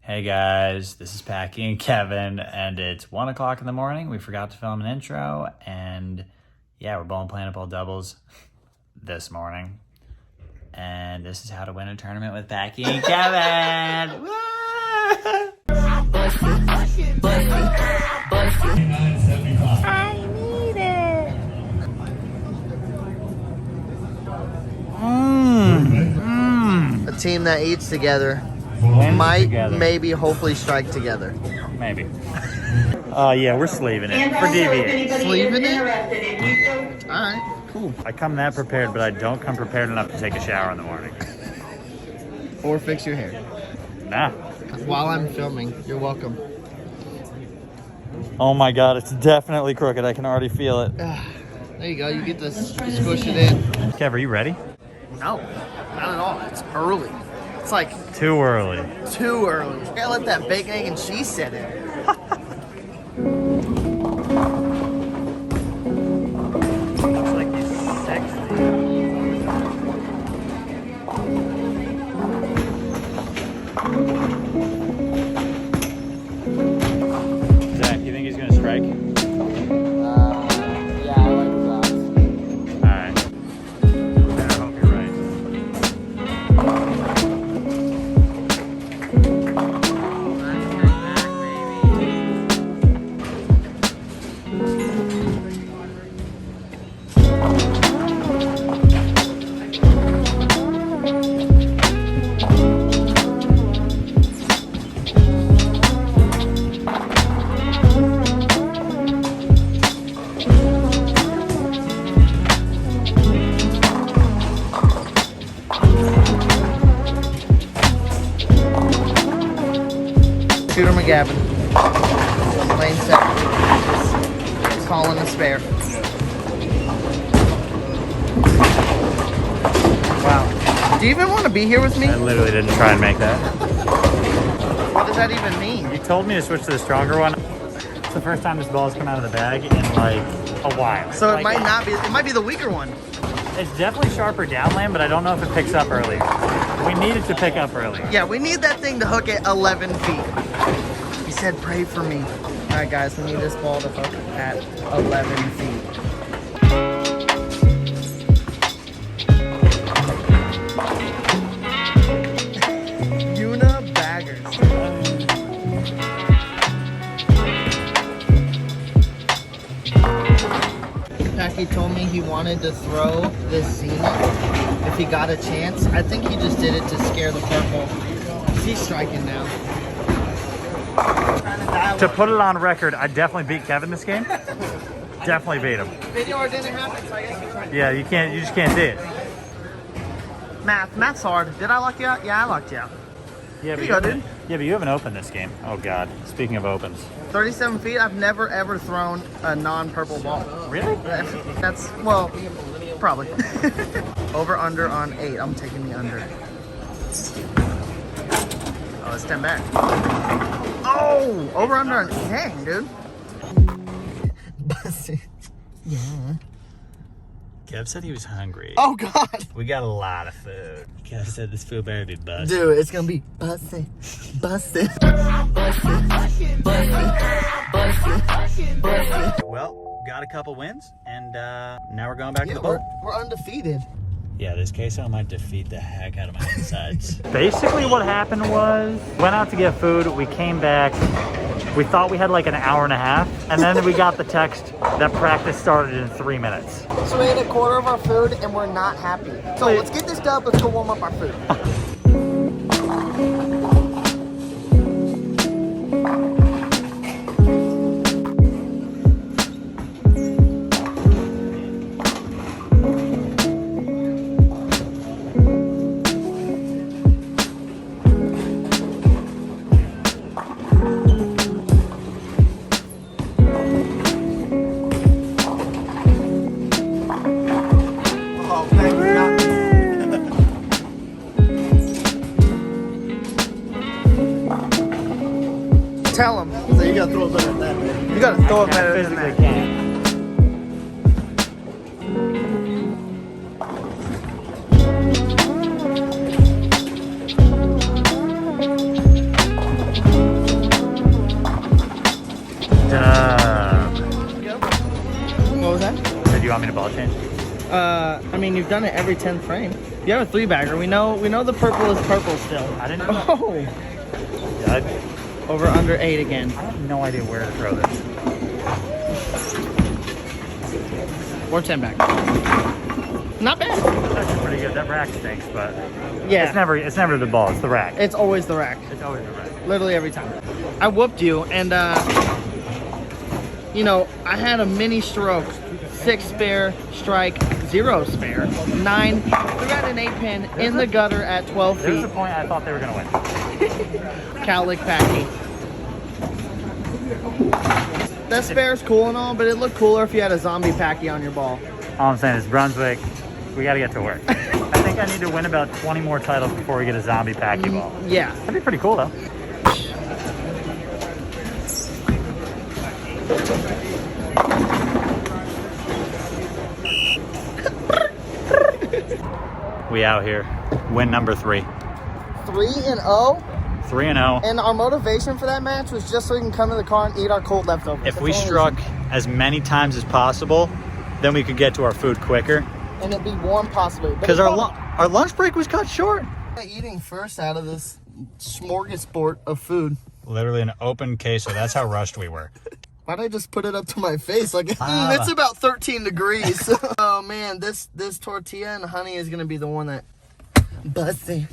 Hey guys, this is Packy and Kevin, and it's 1 o'clock in the morning. We forgot to film an intro, and yeah, we're bowling pineapple doubles this morning. And this is how to win a tournament with Packy and Kevin. I need it. A team that eats together Wins might, together. maybe, hopefully strike together. Maybe. Yeah, we're sleeving it for DV8. Sleeving it? Alright, cool. I come that prepared, but I don't come prepared enough to take a shower in the morning. Or fix your hair. Nah. While I'm filming, you're welcome. Oh my god, it's definitely crooked. I can already feel it. There you go, you get to squish it in. Kev, are you ready? No, not at all. It's early. It's like Too early. too early. I gotta let that bacon, egg, and cheese set in. Looks like he's sexy. Zach, you think he's gonna strike? Yeah, I like that. Alright. Better hope you're right. Shooter McGavin. Lane 7. Calling a spare. Wow. Do you even want to be here with me? I literally didn't try and make that. What does that even mean? You told me to switch to the stronger one. It's the first time this ball has come out of the bag in like a while. So it Like, might not be, it might be the weaker one. It's definitely sharper downland, but I don't know if it picks up early. We need it to pick up early. Yeah, we need that thing to hook at 11 feet. He said pray for me. All right, guys, we need this ball to hook at 11 feet. Una baggers. Packy told me he wanted to throw this Zenith if he got a chance. I think he just did it to scare the purple. He's striking now. To put it on record, I definitely beat Kevin this game. Definitely beat him. Video or didn't happen, so I guess we tried. Yeah, you just can't see it. Math's hard. Did I lock you out? Yeah, I locked you out. Yeah, you go, dude. Yeah, but you haven't opened this game. Oh god. Speaking of opens. 37 feet, I've never ever thrown a non-purple ball. Really? That's, well, probably. Over, under on 8. I'm taking the under. Oh, it's 10 back. Oh, over, under on, dang, dude. Yeah. Kev said he was hungry. Oh, God. We got a lot of food. Kev said this food better be busted. Dude, it's gonna be busted. Busted. Well, got a couple wins, and now we're going back to Yeah, the boat. we're undefeated. Yeah, this queso might defeat the heck out of my insides. Basically what happened was, went out to get food, we came back, we thought we had like an hour and a half, and then we got the text that practice started in 3 minutes. So we ate a quarter of our food and we're not happy. So let's get this done, let's go warm up our food. Oh, thank you. Tell him. So you gotta throw it better than that, man. You gotta throw it better than that. Can't. job. What was that? So do you want me to ball change? I mean, you've done it every 10th frame. You have a 3-bagger. We know the purple is purple still. I didn't know. Oh. Yeah, Over under 8 again. I have no idea where to throw this. Or 10 back. Not bad. That's actually pretty good. That rack stinks, but Yeah. it's never the ball. It's the rack. It's always the rack. It's always the rack. Literally every time. I whooped you, and you know, I had a mini stroke, 6 spare, strike, 0 spare, 9, 3 out an 8 pin in the gutter at 12 There was feet. a point I thought they were gonna win. Cowlick Packy. That spare's cool and all, but it looked cooler if you had a zombie Packy on your ball. All I'm saying is Brunswick, we got to get to work. I think I need to win about 20 more titles before we get a zombie Packy ball. Yeah. That'd be pretty cool though. We out here. Win number 3. 3-0. 3-0. And our motivation for that match was just so we can come to the car and eat our cold leftovers. If That's we the only struck reason. as many times as possible, then we could get to our food quicker. And it'd be warm possibly. Because our lunch break was cut short. Eating first out of this smorgasbord of food. Literally an open case, so that's how rushed we were. Why'd I just put it up to my face? Like, it's about 13 degrees. Oh man, this tortilla and honey is gonna be the one that busting.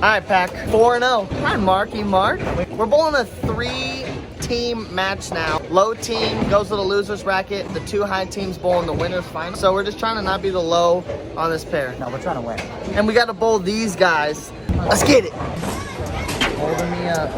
Alright, Pack. 4-0. Hi, Marky Mark. We're bowling a 3-team match now. Low team goes to the loser's bracket. The 2 high teams bowl in the winner's final. So we're just trying to not be the low on this pair. No, we're trying to win. And we got to bowl these guys. Let's get it. Holding me up.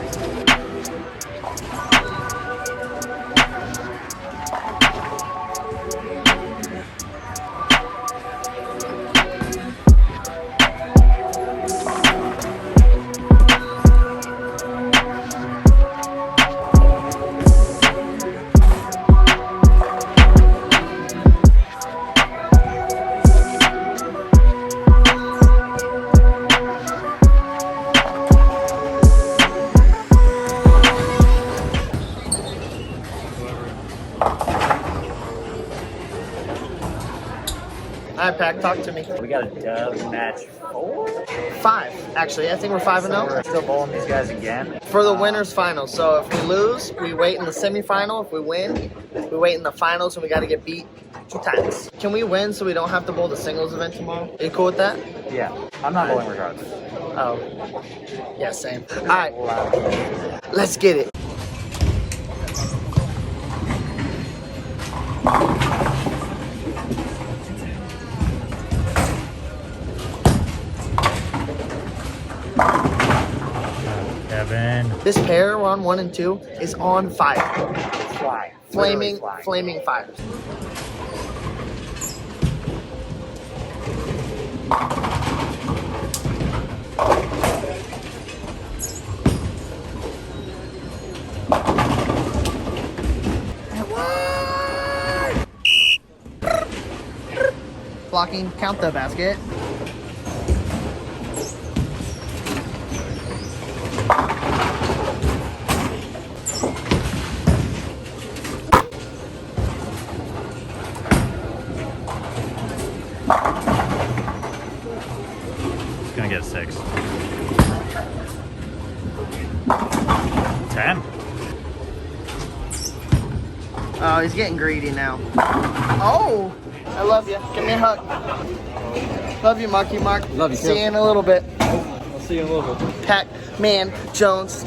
All right, Pack, talk to me. We got a dub match 4? 5, actually. I think we're 5-0. So we're still bowling these guys again. For the winner's final. So if we lose, we wait in the semifinal. If we win, we wait in the finals, and we got to get beat 2 times. Can we win so we don't have to bowl the singles event tomorrow? Are you cool with that? Yeah, I'm not bowling regardless. Oh. Yeah, same. All right. Let's get it. Keven. This pair, we're on 1 and 2, is on fire. Fly. Flaming, Literally fly. flaming fire. blocking. Count the basket. He's gonna get 6. 10. Oh, he's getting greedy now. Oh, I love you. Give me a hug. Love you, Marky Mark. Love you, See too. you in a little bit. I'll see you in a little bit. Pac-Man Jones.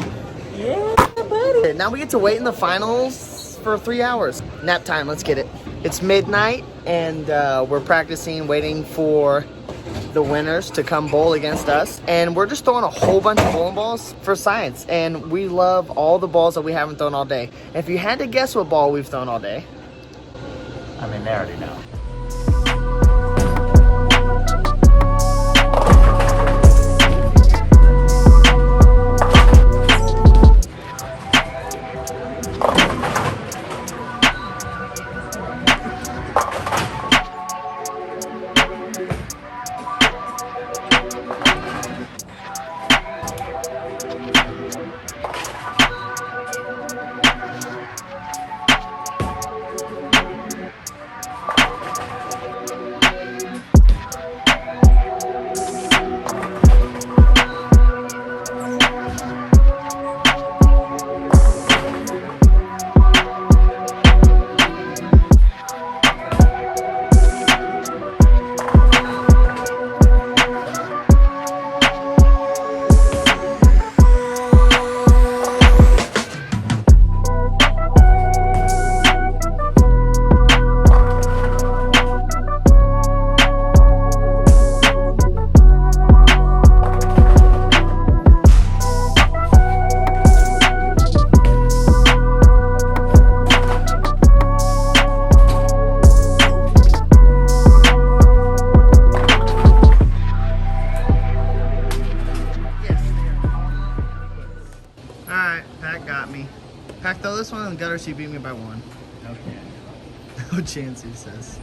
Yeah, buddy. Now we get to wait in the finals for 3 hours. Nap time, let's get it. It's midnight, and we're practicing, waiting for the winners to come bowl against us. And we're just throwing a whole bunch of bowling balls for science. And we love all the balls that we haven't thrown all day. If you had to guess what ball we've thrown all day. I mean, they already know. Pack, throw this one in the gutter so you beat me by 1. Okay. No chance, he says.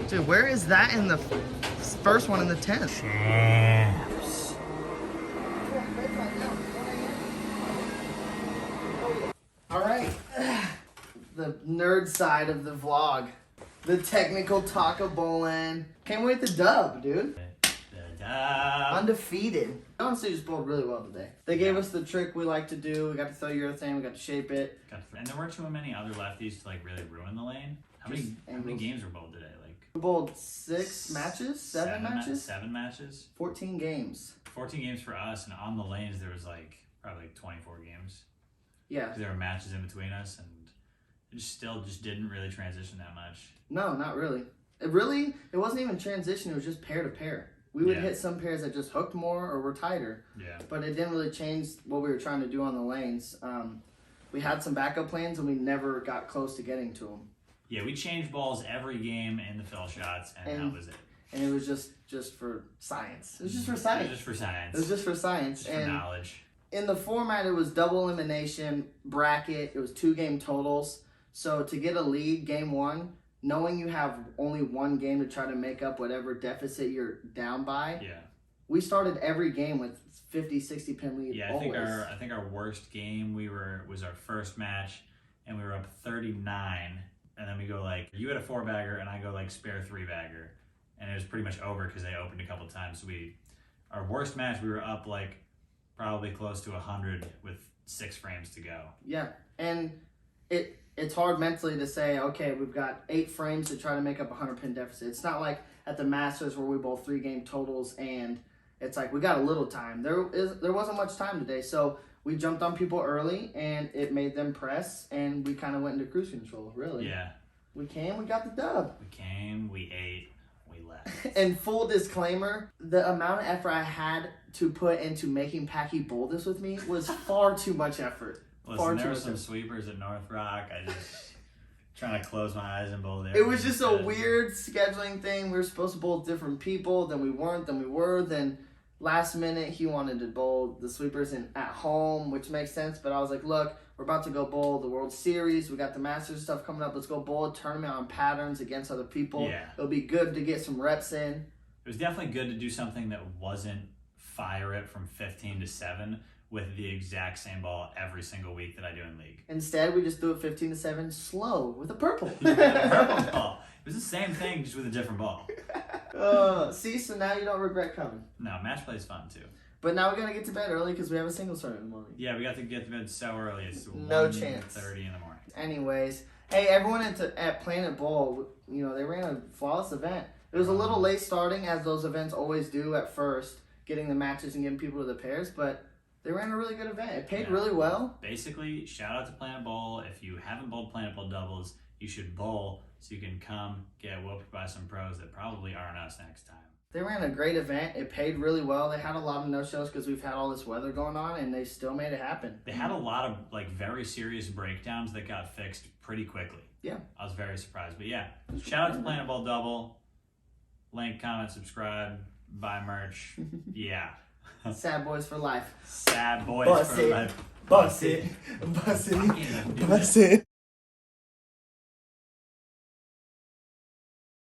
Dude, where is that in the first one in the 10th? Champs. All right. The nerd side of the vlog. The technical taco bowling. Came away with the dub, dude. Undefeated. Honestly, just bowled really well today. They gave us the trick we like to do. We got to throw urethane. We got to shape it. And there weren't too many other lefties to like really ruin the lane. How many games were bowled today? Like we bowled 6 matches, 7 matches, 7 matches, 14 games. 14 games for us, and on the lanes there was like probably like 24 games. Yeah. There were matches in between us, and it still didn't really transition that much. No, not really. It wasn't even transition. It was just pair to pair. We would hit some pairs that just hooked more or were tighter. Yeah. But it didn't really change what we were trying to do on the lanes. We had some backup plans, and we never got close to getting to them. Yeah, we changed balls every game in the fill shots, and that was it. And it was just for science. It was just for science. It was just for science. It was just for science. Just for knowledge. In the format, it was double elimination, bracket. It was 2 game totals. So to get a lead, game 1, knowing you have only 1 game to try to make up whatever deficit you're down by. Yeah. We started every game with 50, 60 pin lead. Yeah, always. I think our worst game was our first match, and we were up 39, and then we go like, you had a 4-bagger and I go like spare 3-bagger, and it was pretty much over because they opened a couple times. So our worst match, we were up like probably close to 100 with 6 frames to go. Yeah, and it's hard mentally to say, okay, we've got 8 frames to try to make up a 100 pin deficit. It's not like at the Masters where we bowl 3 game totals and it's like we got a little time. There wasn't much time today, so we jumped on people early and it made them press, and we kind of went into cruise control. Really. Yeah. We got the dub. We came, we ate, we left. And full disclaimer, the amount of effort I had to put into making Packy bowl this with me was far too much effort. Listen, there were some sweepers at North Rock. I just trying to close my eyes and bowl there. It was just a weird scheduling thing. We were supposed to bowl different people, then we weren't, then we were. Then last minute, he wanted to bowl the sweepers at home, which makes sense. But I was like, look, We're about to go bowl the World Series. We got the Masters stuff coming up. Let's go bowl a tournament on patterns against other people. Yeah. It'll be good to get some reps in. It was definitely good to do something that wasn't fire it from 15 to 7 with the exact same ball every single week that I do in league. Instead, we just threw it 15 to 7 slow with a purple. Purple ball. It was the same thing, just with a different ball. See, so now you don't regret coming. No, match play is fun too. But now we're going to get to bed early because we have a singles tournament in the morning. Yeah, we got to get to bed so early. It's No chance. 1:30 in the morning. Anyways, hey, everyone at Planet Bowl, you know, they ran a flawless event. It was a little late starting, as those events always do at first, getting the matches and getting people to the pairs, but they ran a really good event. It paid really well. Basically, shout out to Planet Bowl. If you haven't bowled Planet Bowl doubles, you should bowl so you can come get whooped by some pros that probably aren't us next time. They ran a great event. It paid really well. They had a lot of no-shows because we've had all this weather going on, and they still made it happen. They had a lot of very serious breakdowns that got fixed pretty quickly. Yeah. I was very surprised. But yeah, shout out to Planet Bowl Double. Link, comment, subscribe, buy merch. Yeah. Sad boys for life. Sad boys Bust for it. life. Bust it. Bust it. Bust it.